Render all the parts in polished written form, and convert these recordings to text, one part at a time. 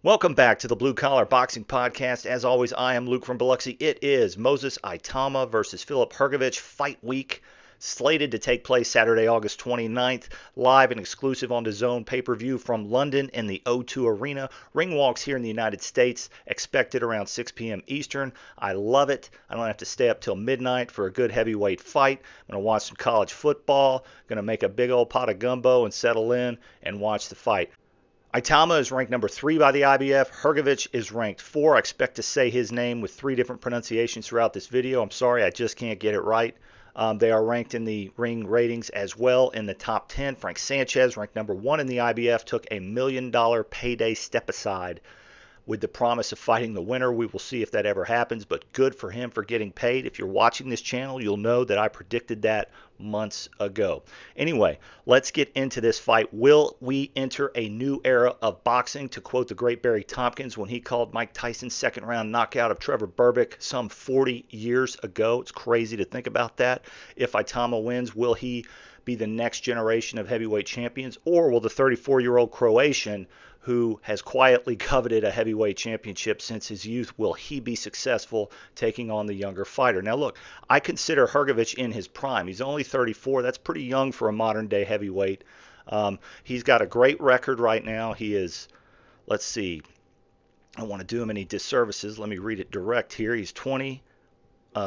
Welcome back to the Blue Collar Boxing Podcast. As always, I am Luke from Biloxi. It is Moses Itauma versus Filip Hrgović fight week, slated to take place Saturday, August 29th, live and exclusive on DAZN pay-per-view from London in the O2 Arena. Ring walks here in the United States, expected around 6 p.m. Eastern. I love it. I don't have to stay up till midnight for a good heavyweight fight. I'm going to watch some college football, going to make a big old pot of gumbo and settle in and watch the fight. Itauma is ranked number 3 by the IBF. Hrgović is ranked 4. I expect to say his name with 3 different pronunciations throughout this video. I'm sorry, I just can't get it right. They are ranked in the ring ratings as well in the top 10. Frank Sanchez, ranked number 1 in the IBF, took a $1 million payday step aside with the promise of fighting the winner. We will see if that ever happens, but good for him for getting paid. If you're watching this channel, you'll know that I predicted that months ago. Anyway, let's get into this fight. Will we enter a new era of boxing, to quote the great Barry Tompkins when he called Mike Tyson's second-round knockout of Trevor Berbick some 40 years ago? It's crazy to think about that. If Itauma wins, will he be the next generation of heavyweight champions, or will the 34-year-old Croatian who has quietly coveted a heavyweight championship since his youth, will he be successful taking on the younger fighter? Now look, I consider Hrgović in his prime. He's only 34. That's pretty young for a modern-day heavyweight. He's got a great record right now. He is, let's see, I don't want to do him any disservices. Let me read it direct here. He's 20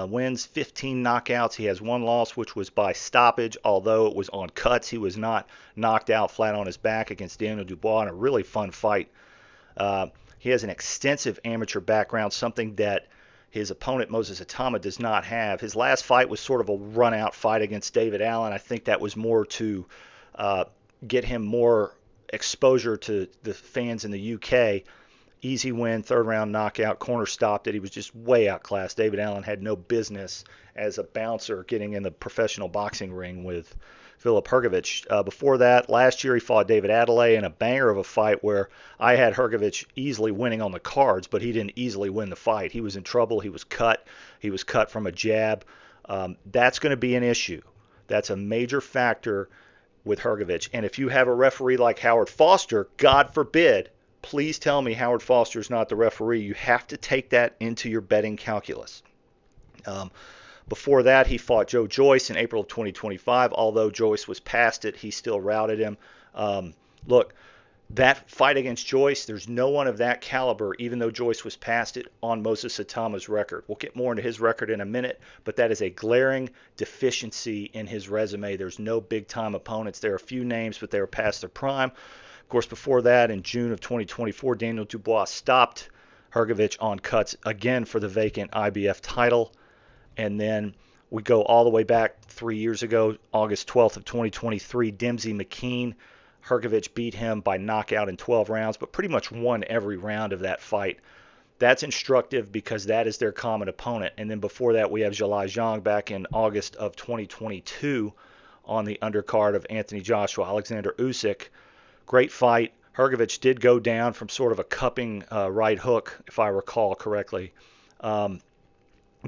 wins, 15 knockouts. He has 1 loss, which was by stoppage, although it was on cuts. He was not knocked out flat on his back against Daniel Dubois in a really fun fight. He has an extensive amateur background, something that his opponent, Moses Itauma, does not have. His last fight was sort of a run-out fight against David Allen. I think that was more to get him more exposure to the fans in the UK. Easy win, 3rd-round knockout, corner stopped it. He was just way outclassed. David Allen had no business as a bouncer getting in the professional boxing ring with Filip Hrgović. Before that, last year he fought David Adelaide in a banger of a fight where I had Hrgović easily winning on the cards, but he didn't easily win the fight. He was in trouble. He was cut. He was cut from a jab. That's going to be an issue. That's a major factor with Hrgović. And if you have a referee like Howard Foster, God forbid, please tell me Howard Foster is not the referee. You have to take that into your betting calculus. Before that, he fought Joe Joyce in April of 2025. Although Joyce was past it, he still routed him. Look, that fight against Joyce, there's no one of that caliber, even though Joyce was past it, on Moses Itauma's record. We'll get more into his record in a minute, but that is a glaring deficiency in his resume. There's no big-time opponents. There are a few names, but they were past their prime. Of course, before that, in June of 2024, Daniel Dubois stopped Hrgović on cuts again for the vacant IBF title. And then we go all the way back 3 years ago, August 12th of 2023, Dempsey McKean. Hrgović beat him by knockout in 12 rounds, but pretty much won every round of that fight. That's instructive because that is their common opponent. And then before that, we have Zhilei Zhang back in August of 2022 on the undercard of Anthony Joshua, Alexander Usyk. Great fight. Hrgović did go down from sort of a cupping right hook, if I recall correctly.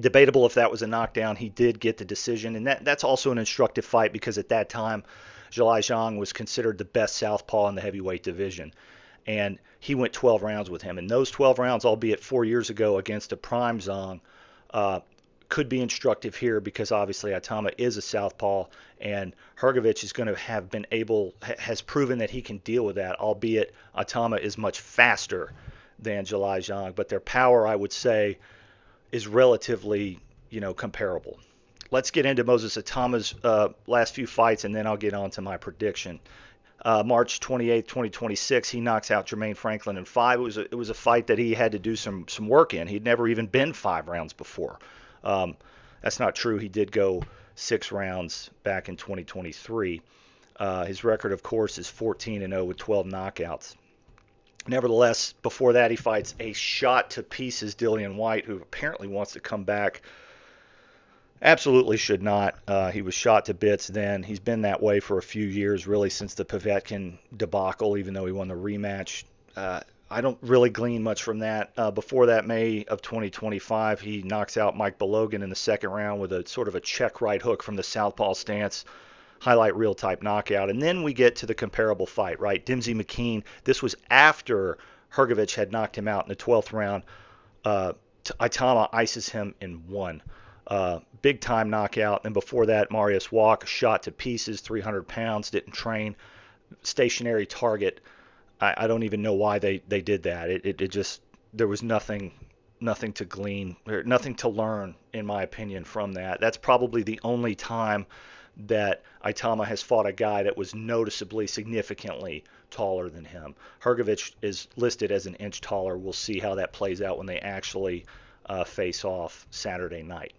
Debatable if that was a knockdown. He did get the decision, and that's also an instructive fight because at that time, Zhilei Zhang was considered the best southpaw in the heavyweight division, and he went 12 rounds with him. And those 12 rounds, albeit 4 years ago against a prime Zhang, could be instructive here because obviously Itauma is a southpaw, and Hrgović is going to have been has proven that he can deal with that, albeit Itauma is much faster than Zhilei Zhang, but their power, I would say, is relatively, comparable. Let's get into Moses Itauma's last few fights, and then I'll get on to my prediction. March 28, 2026, he knocks out Jermaine Franklin in 5. It was a fight that he had to do some work in. He'd never even been 5 rounds before. That's not true. He did go 6 rounds back in 2023. His record, of course, is 14-0 with 12 knockouts. Nevertheless, before that, he fights a shot-to-pieces Dillian Whyte, who apparently wants to come back. Absolutely should not. He was shot to bits then. He's been that way for a few years, really, since the Povetkin debacle, even though he won the rematch. I don't really glean much from that. Before that, May of 2025, he knocks out Mike Balogan in the 2nd round with a sort of a check right hook from the southpaw stance, highlight reel type knockout. And then we get to the comparable fight, right? Dempsey McKean. This was after Hrgović had knocked him out in the 12th round. Itauma ices him in one. Big time knockout. And before that, Marius Walk shot to pieces, 300 pounds, didn't train, stationary target. I don't even know why they did that. It just, there was nothing to glean, or nothing to learn, in my opinion, from that. That's probably the only time that Itauma has fought a guy that was noticeably, significantly taller than him. Hrgović is listed as an inch taller. We'll see how that plays out when they actually face off Saturday night.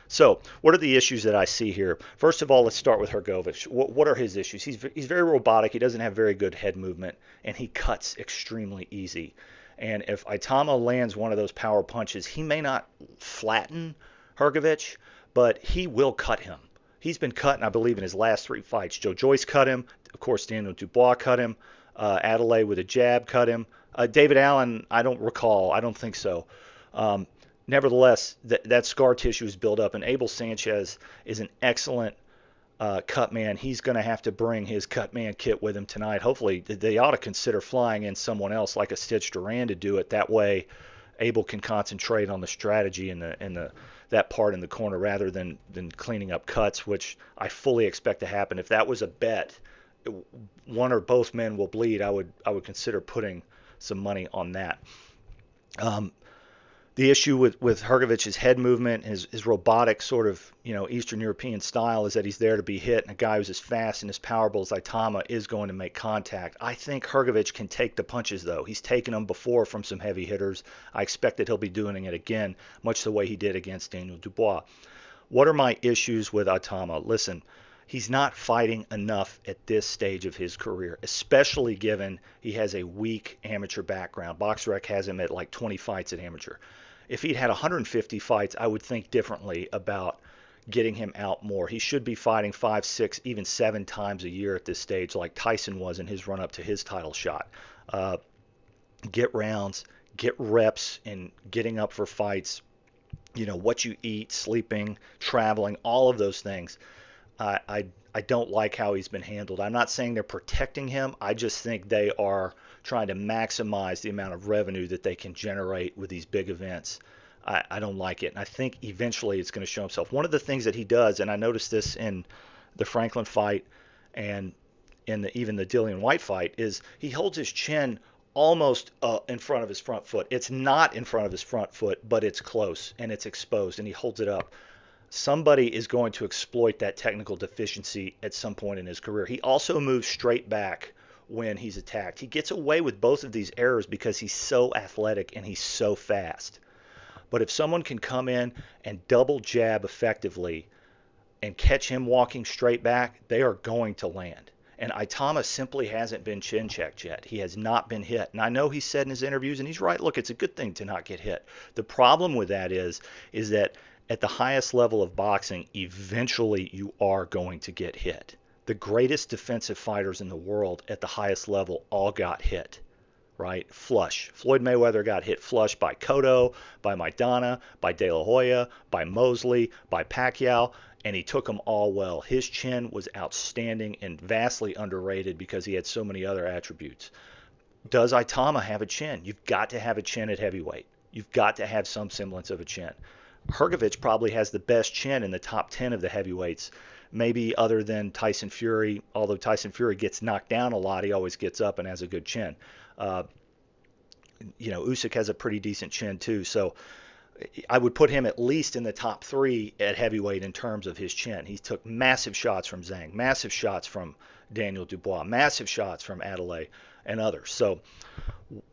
So, what are the issues that I see here? First of all, let's start with Hrgović. What are his issues? He's very robotic. He doesn't have very good head movement, and he cuts extremely easy. And if Itauma lands one of those power punches, he may not flatten Hrgović, but he will cut him. He's been cutting, I believe, in his last 3 fights. Joe Joyce cut him. Of course, Daniel Dubois cut him. Adelaide with a jab cut him. David Allen, I don't recall. I don't think so. Nevertheless, that scar tissue is built up, and Abel Sanchez is an excellent cut man. He's going to have to bring his cut man kit with him tonight. Hopefully, they ought to consider flying in someone else like a Stitch Duran to do it. That way, Abel can concentrate on the strategy and that part in the corner rather than cleaning up cuts, which I fully expect to happen. If that was a bet, one or both men will bleed, I would consider putting some money on that. The issue with Hrgovic's head movement, his robotic sort of, Eastern European style, is that he's there to be hit, and a guy who's as fast and as powerful as Itauma is going to make contact. I think Hrgović can take the punches, though. He's taken them before from some heavy hitters. I expect that he'll be doing it again, much the way he did against Daniel Dubois. What are my issues with Itauma? Listen, he's not fighting enough at this stage of his career, especially given he has a weak amateur background. BoxRec has him at like 20 fights at amateur. If he'd had 150 fights, I would think differently about getting him out more. He should be fighting 5, 6, even 7 times a year at this stage, like Tyson was in his run-up to his title shot. Get rounds, get reps, and getting up for fights. What you eat, sleeping, traveling, all of those things. I don't like how he's been handled. I'm not saying they're protecting him. I just think they are trying to maximize the amount of revenue that they can generate with these big events. I don't like it. And I think eventually it's going to show himself. One of the things that he does, and I noticed this in the Franklin fight and in even the Dillian White fight, is he holds his chin almost in front of his front foot. It's not in front of his front foot, but it's close and it's exposed, and he holds it up. Somebody is going to exploit that technical deficiency at some point in his career. He also moves straight back when he's attacked. He gets away with both of these errors because he's so athletic and he's so fast. But if someone can come in and double jab effectively and catch him walking straight back, they are going to land. And Itauma simply hasn't been chin checked yet. He has not been hit. And I know he said in his interviews, and he's right, look, it's a good thing to not get hit. The problem with that is that at the highest level of boxing, eventually you are going to get hit. The greatest defensive fighters in the world at the highest level all got hit, right? Flush. Floyd Mayweather got hit flush by Cotto, by Maidana, by De La Hoya, by Mosley, by Pacquiao, and he took them all well. His chin was outstanding and vastly underrated because he had so many other attributes. Does Itauma have a chin? You've got to have a chin at heavyweight. You've got to have some semblance of a chin. Hrgović probably has the best chin in the top 10 of the heavyweights, maybe other than Tyson Fury. Although Tyson Fury gets knocked down a lot, he always gets up and has a good chin. Usyk has a pretty decent chin too, so I would put him at least in the top 3 at heavyweight in terms of his chin. He took massive shots from Zhang, massive shots from Daniel Dubois, massive shots from Adelaide and others. So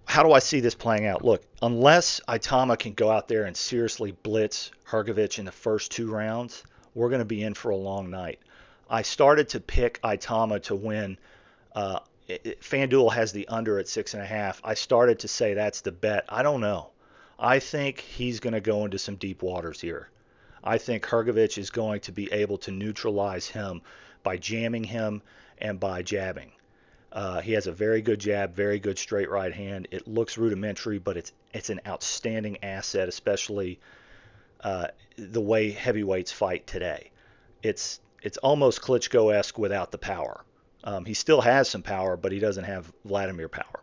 how do I see this playing out? Look, unless Itauma can go out there and seriously blitz Hrgović in the first 2 rounds, we're going to be in for a long night. I started to pick Itauma to win. FanDuel has the under at 6.5. I started to say that's the bet. I don't know. I think he's going to go into some deep waters here. I think Hrgović is going to be able to neutralize him by jamming him and by jabbing. He has a very good jab, very good straight right hand. It looks rudimentary, but it's an outstanding asset, especially the way heavyweights fight today. It's almost Klitschko-esque without the power. He still has some power, but he doesn't have Vladimir power.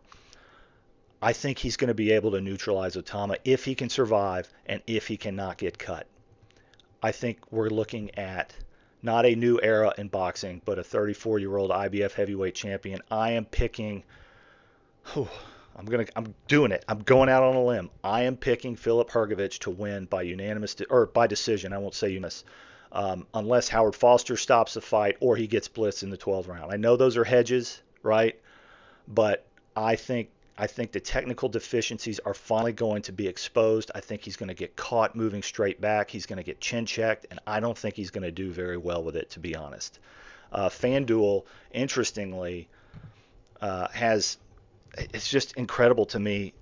I think he's going to be able to neutralize Itauma if he can survive and if he cannot get cut. I think we're looking at not a new era in boxing, but a 34-year-old IBF heavyweight champion. I am picking. I'm doing it. I'm going out on a limb. I am picking Filip Hrgović to win by unanimous or by decision. I won't say unanimous, unless Howard Foster stops the fight or he gets blitzed in the 12th round. I know those are hedges, right? But I think the technical deficiencies are finally going to be exposed. I think he's going to get caught moving straight back. He's going to get chin checked, and I don't think he's going to do very well with it, to be honest. FanDuel, interestingly, has, it's just incredible to me,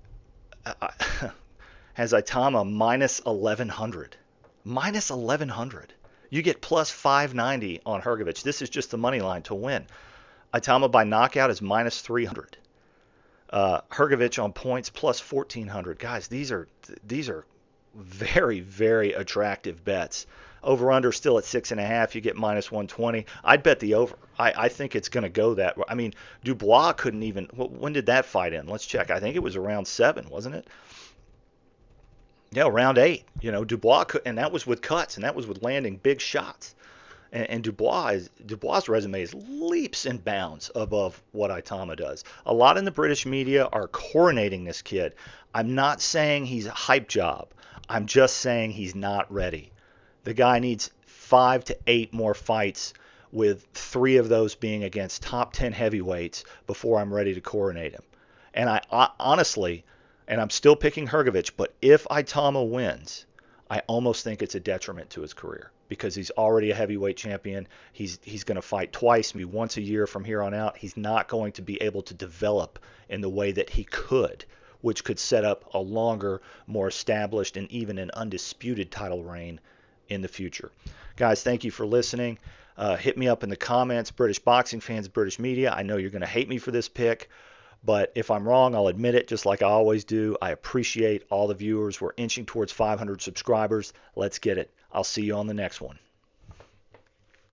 has Itauma minus 1,100. Minus 1,100. You get plus 590 on Hrgović. This is just the money line to win. Itauma by knockout is minus 300. Hrgović on points plus 1,400. Guys, these are very, very attractive bets. Over under still at 6.5. You get minus 120. I'd bet the over. I think it's going to go that way. I mean, Dubois couldn't even. When did that fight end? Let's check. I think it was around 7, wasn't it? Yeah, round 8. Dubois could, and that was with cuts, and that was with landing big shots. And Dubois' resume is leaps and bounds above what Itauma does. A lot in the British media are coronating this kid. I'm not saying he's a hype job. I'm just saying he's not ready. The guy needs 5 to 8 more fights, with 3 of those being against top 10 heavyweights before I'm ready to coronate him. And I honestly, and I'm still picking Hrgović, but if Itauma wins, I almost think it's a detriment to his career, because he's already a heavyweight champion. He's going to fight twice, maybe once a year from here on out. He's not going to be able to develop in the way that he could, which could set up a longer, more established, and even an undisputed title reign in the future. Guys, thank you for listening. Hit me up in the comments, British boxing fans, British media. I know you're going to hate me for this pick, but if I'm wrong, I'll admit it, just like I always do. I appreciate all the viewers. We're inching towards 500 subscribers. Let's get it. I'll see you on the next one.